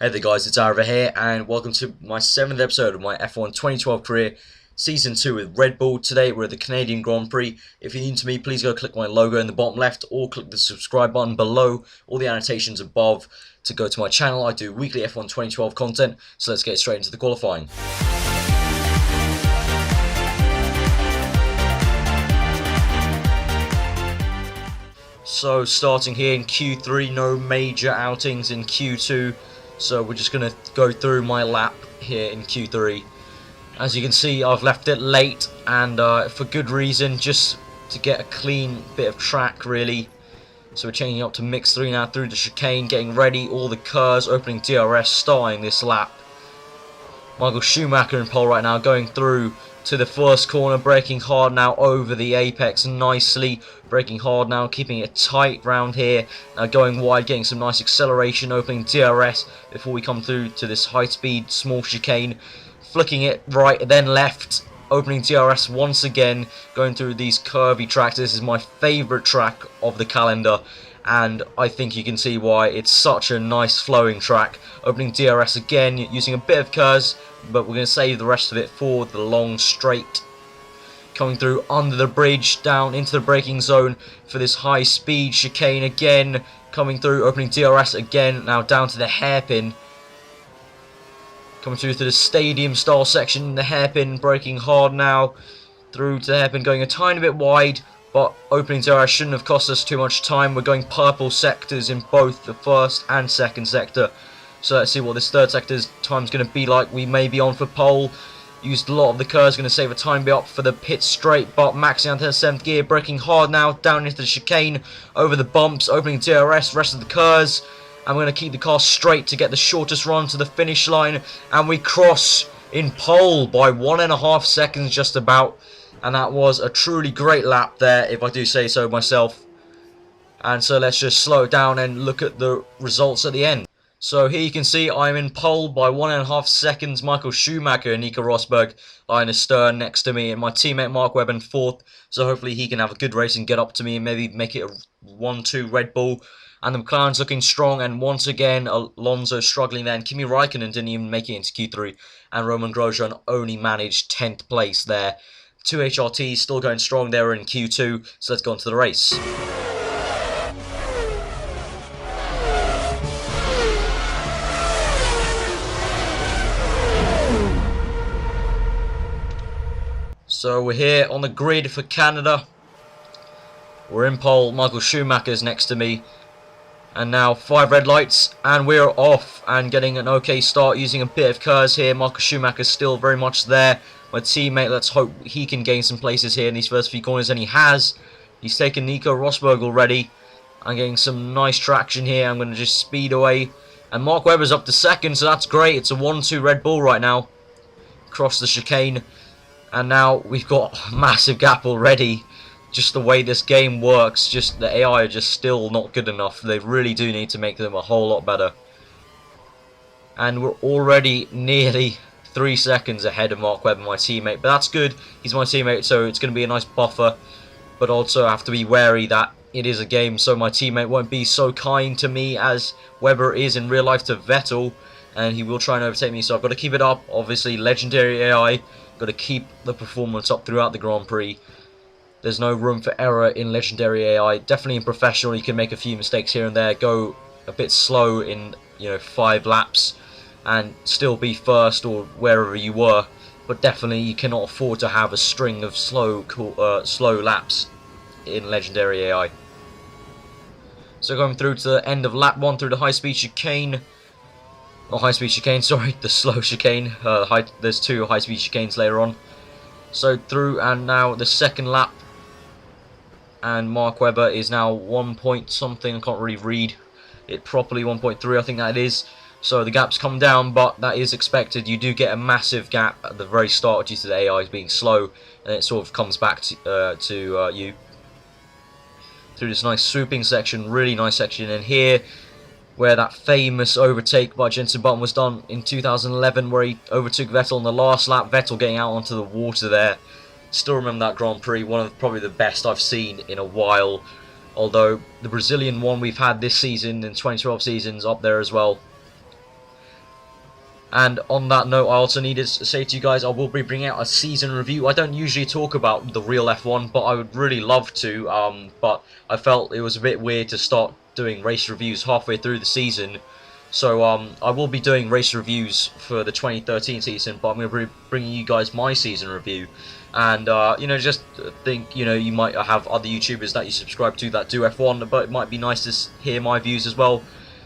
Hey there guys, it's Ara here and welcome to my 7th episode of my F1 2012 career, Season 2 with Red Bull. Today we're at the Canadian Grand Prix. If you're new to me, please go click my logo in the bottom left or click the subscribe button below or the annotations above to go to my channel. I do weekly F1 2012 content, so let's get straight into the qualifying. So starting here in Q3, no major outings in Q2. So we're just going to go through my lap here in Q3. As you can see, I've left it late and for good reason, just to get a clean bit of track really. So we're changing up to mix 3 now through the chicane, getting ready, all the curves, opening DRS, starting this lap. Michael Schumacher in pole right now, going through to the first corner, braking hard now over the apex nicely, braking hard now, keeping it tight round here, now going wide, getting some nice acceleration, opening DRS before we come through to this high speed small chicane, flicking it right then left, opening DRS once again, going through these curvy tracks. This is my favourite track of the calendar, and I think you can see why. It's such a nice flowing track. Opening DRS again, using a bit of curves, but we're going to save the rest of it for the long straight. Coming through under the bridge, down into the braking zone for this high speed chicane again. Coming through, opening DRS again, now down to the hairpin. Coming through to the stadium style section, the hairpin, braking hard now. Through to the hairpin, going a tiny bit wide, but opening DRS shouldn't have cost us too much time. We're going purple sectors in both the first and second sector. So let's see what this third sector's time's going to be like. We may be on for pole. Used a lot of the curves, going to save a time bit up for the pit straight, but maxing out to the 7th gear, braking hard now, down into the chicane, over the bumps, opening DRS, rest of the curves. I'm going to keep the car straight to get the shortest run to the finish line, and we cross in pole by 1.5 seconds just about. And that was a truly great lap there, if I do say so myself. And so let's just slow it down and look at the results at the end. So here you can see I'm in pole by 1.5 seconds. Michael Schumacher and Nico Rosberg are in a stern next to me, and my teammate Mark Webber in 4th. So hopefully he can have a good race and get up to me and maybe make it a 1-2 Red Bull. And the McLaren's looking strong, and once again Alonso struggling there, and Kimi Raikkonen didn't even make it into Q3, and Roman Grosjean only managed 10th place there. 2 HRTs still going strong there in Q2, so let's go on to the race. So we're here on the grid for Canada. We're in pole, Michael Schumacher's next to me. And now 5 red lights, and we're off and getting an okay start using a bit of curves here. Michael Schumacher's still very much there. My teammate, let's hope he can gain some places here in these first few corners, and he has. He's taken Nico Rosberg already. I'm getting some nice traction here. I'm going to just speed away. And Mark Webber's up to 2nd, so that's great. It's a 1-2 Red Bull right now. Across the chicane. And now we've got a massive gap already. Just the way this game works, just the AI are just still not good enough. They really do need to make them a whole lot better. And we're already nearly 3 seconds ahead of Mark Webber, my teammate. But that's good. He's my teammate, so it's going to be a nice buffer. But also I have to be wary that it is a game, so my teammate won't be so kind to me as Webber is in real life to Vettel. And he will try and overtake me, so I've got to keep it up. Obviously, legendary AI. Got to keep the performance up throughout the Grand Prix. There's no room for error in legendary AI. Definitely in professional, you can make a few mistakes here and there. Go a bit slow in 5 laps and still be first or wherever you were. But definitely you cannot afford to have a string of slow laps in legendary AI. So going through to the end of lap 1 through the high speed chicane. Not high speed chicane, sorry, the slow chicane. There's 2 high speed chicanes later on. So through, and now the 2nd lap. And Mark Webber is now 1 point something. I can't really read it properly. 1.3, I think that is. So the gap's come down, but that is expected. You do get a massive gap at the very start due to the AI being slow, and it sort of comes back to you. Through this nice swooping section, really nice section. And here, where that famous overtake by Jenson Button was done in 2011, where he overtook Vettel on the last lap. Vettel getting out onto the water there. Still remember that Grand Prix, one of probably the best I've seen in a while. Although the Brazilian one we've had this season, in 2012 season's up there as well. And on that note, I also needed to say to you guys, I will be bringing out a season review. I don't usually talk about the real F1, but I would really love to. But I felt it was a bit weird to start doing race reviews halfway through the season. So I will be doing race reviews for the 2013 season, but I'm going to be bringing you guys my season review. And, you know, just think, you know, you might have other YouTubers that you subscribe to that do F1, but it might be nice to hear my views as well.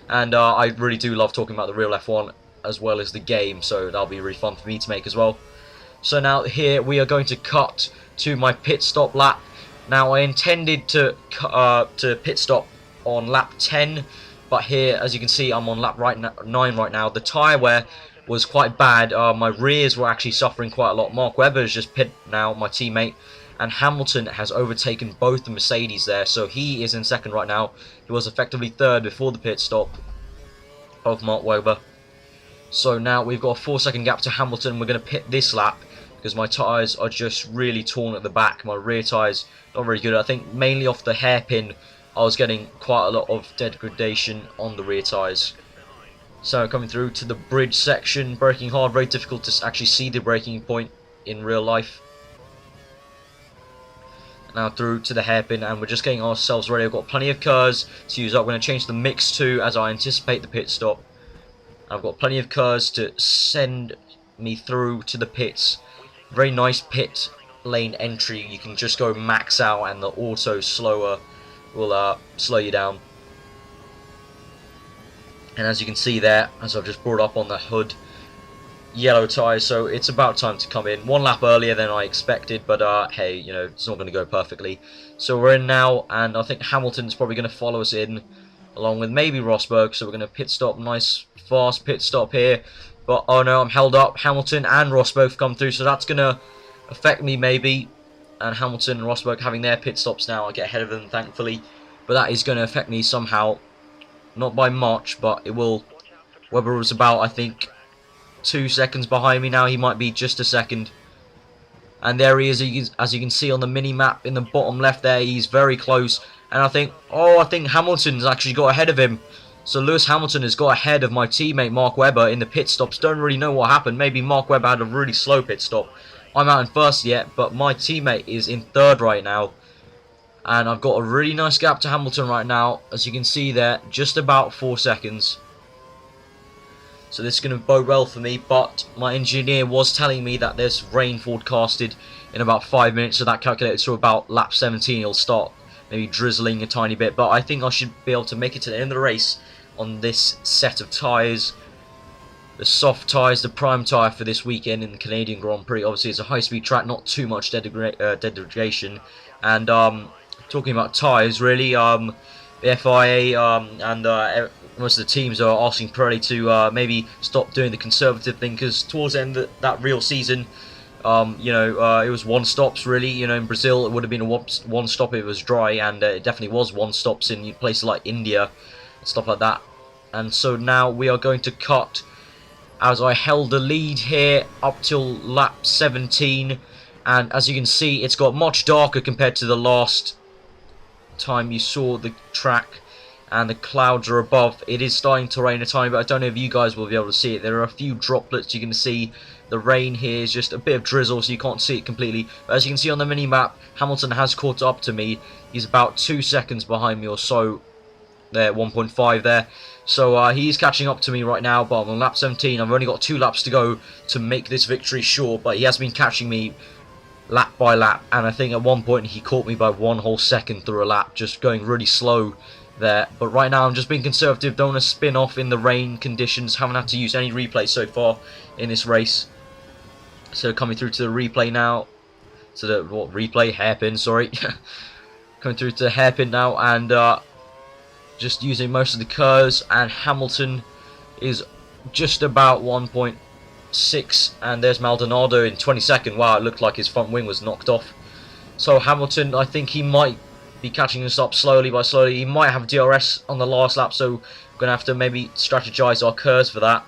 And I really do love talking about the real F1 as well as the game, so that'll be really fun for me to make as well. So now here we are going to cut to my pit stop lap. Now I intended to pit stop on lap 10, but here, as you can see, I'm on lap 9 right now. The tyre wear was quite bad. My rears were actually suffering quite a lot. Mark Webber has just pitted now, my teammate, and Hamilton has overtaken both the Mercedes there, so he is in second right now. He was effectively third before the pit stop of Mark Webber. So now we've got a 4-second gap to Hamilton. We're going to pit this lap because my tyres are just really torn at the back. My rear tyres not very good. I think mainly off the hairpin I was getting quite a lot of degradation on the rear tyres. So coming through to the bridge section, braking hard, very difficult to actually see the braking point in real life. Now through to the hairpin, and we're just getting ourselves ready. I've got plenty of curves to use up. I'm going to change the mix to as I anticipate the pit stop. I've got plenty of curves to send me through to the pits. Very nice pit lane entry. You can just go max out and the auto slower will slow you down. And as you can see there, as I've just brought up on the hood, yellow tyres, so it's about time to come in. One lap earlier than I expected, but hey, you know, it's not going to go perfectly. So we're in now, and I think Hamilton's probably going to follow us in, along with maybe Rosberg. So we're going to pit stop, nice fast pit stop here. But oh no, I'm held up. Hamilton and Rosberg have come through, so that's going to affect me maybe. And Hamilton and Rosberg having their pit stops now. I get ahead of them, thankfully. But that is going to affect me somehow. Not by much, but it will. Webber was about, I think, 2 seconds behind me now. He might be just a second. And there he is, as you can see on the mini-map in the bottom left there. He's very close. And I think Hamilton's actually got ahead of him. So Lewis Hamilton has got ahead of my teammate Mark Webber in the pit stops. Don't really know what happened. Maybe Mark Webber had a really slow pit stop. I'm out in first yet, but my teammate is in third right now. And I've got a really nice gap to Hamilton right now. As you can see there, just about 4 seconds. So this is going to bode well for me, but my engineer was telling me that there's rain forecasted in about 5 minutes, so that calculated to about lap 17 it'll start maybe drizzling a tiny bit, but I think I should be able to make it to the end of the race on this set of tyres. The soft tyres, the prime tyre for this weekend in the Canadian Grand Prix. Obviously it's a high-speed track, not too much degradation. And talking about tyres, really, the FIA and most of the teams are asking Pirelli to maybe stop doing the conservative thing, because towards the end of that real season, you know, it was one stops really. You know, in Brazil it would have been a one stop if it was dry, and it definitely was one stops in places like India, stuff like that. And so now we are going to cut, as I held the lead here up till lap 17, and as you can see, it's got much darker compared to the last time you saw the track, and the clouds are above. It is starting to rain a tiny bit. I don't know if you guys will be able to see it. There are a few droplets you can see. The rain here is just a bit of drizzle, so you can't see it completely. But as you can see on the mini-map, Hamilton has caught up to me. He's about 2 seconds behind me or so. There, 1.5 there. So he's catching up to me right now, but I'm on lap 17. I've only got 2 laps to go to make this victory sure, but he has been catching me lap by lap, and I think at one point he caught me by 1 whole second through a lap, just going really slow there. But right now I'm just being conservative, don't want to spin off in the rain conditions. Haven't had to use any replay so far in this race. So coming through to the replay now, to the replay hairpin, sorry. Coming through to the hairpin now, and just using most of the curves, and Hamilton is just about 1.6, and there's Maldonado in 22nd. Wow, it looked like his front wing was knocked off. So Hamilton, I think he might be catching us up slowly by slowly. He might have DRS on the last lap, so we're going to have to maybe strategize our curves for that.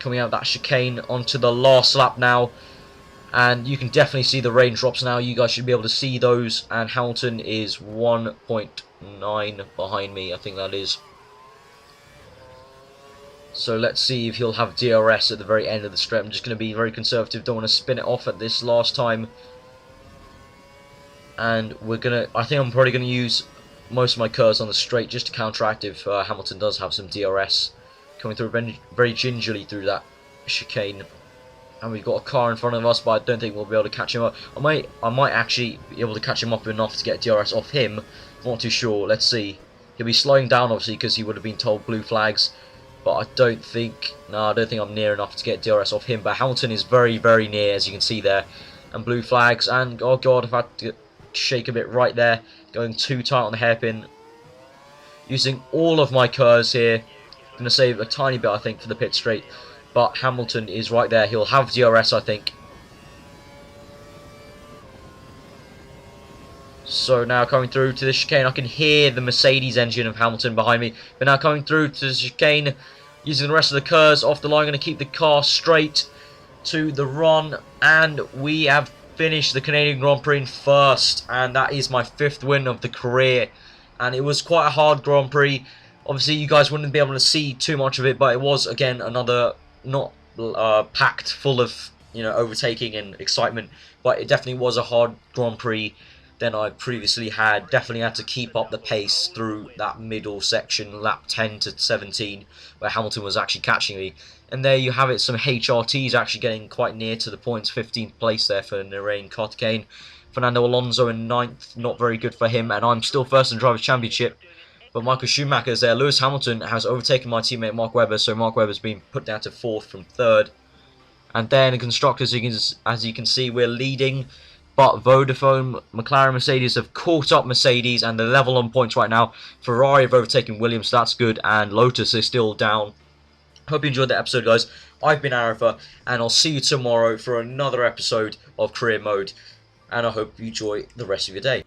Coming out of that chicane onto the last lap now, and you can definitely see the raindrops now. You guys should be able to see those, and Hamilton is 1.9 behind me, I think that is. So let's see if he'll have DRS at the very end of the straight. I'm just going to be very conservative. Don't want to spin it off at this last time. And I think I'm probably going to use most of my curves on the straight just to counteract if Hamilton does have some DRS. Coming through very gingerly through that chicane. And we've got a car in front of us, but I don't think we'll be able to catch him up. I might actually be able to catch him up enough to get DRS off him. Not too sure. Let's see. He'll be slowing down, obviously, because he would have been told blue flags. But I don't think I'm near enough to get DRS off him. But Hamilton is very, very near, as you can see there. And blue flags, and oh god, I've had to shake a bit right there. Going too tight on the hairpin. Using all of my curves here. Going to save a tiny bit, I think, for the pit straight. But Hamilton is right there. He'll have DRS, I think. So now coming through to the chicane, I can hear the Mercedes engine of Hamilton behind me. But now coming through to the chicane, using the rest of the curves off the line, going to keep the car straight to the run. And we have finished the Canadian Grand Prix in first. And that is my 5th win of the career. And it was quite a hard Grand Prix. Obviously, you guys wouldn't be able to see too much of it, but it was, again, another not packed full of overtaking and excitement, but it definitely was a hard Grand Prix than I previously had. Definitely had to keep up the pace through that middle section, lap 10 to 17, where Hamilton was actually catching me. And there you have it, some HRTs actually getting quite near to the points. 15th place there for Narain Cartagena. Fernando Alonso in 9th, not very good for him, and I'm still first in the Drivers' Championship. But Michael Schumacher's there. Lewis Hamilton has overtaken my teammate Mark Webber, so Mark Webber's been put down to 4th from 3rd. And then in constructors, as you can see, we're leading. But Vodafone, McLaren, Mercedes have caught up Mercedes, and they're level on points right now. Ferrari have overtaken Williams, so that's good, and Lotus is still down. Hope you enjoyed that episode, guys. I've been Arifa, and I'll see you tomorrow for another episode of Career Mode. And I hope you enjoy the rest of your day.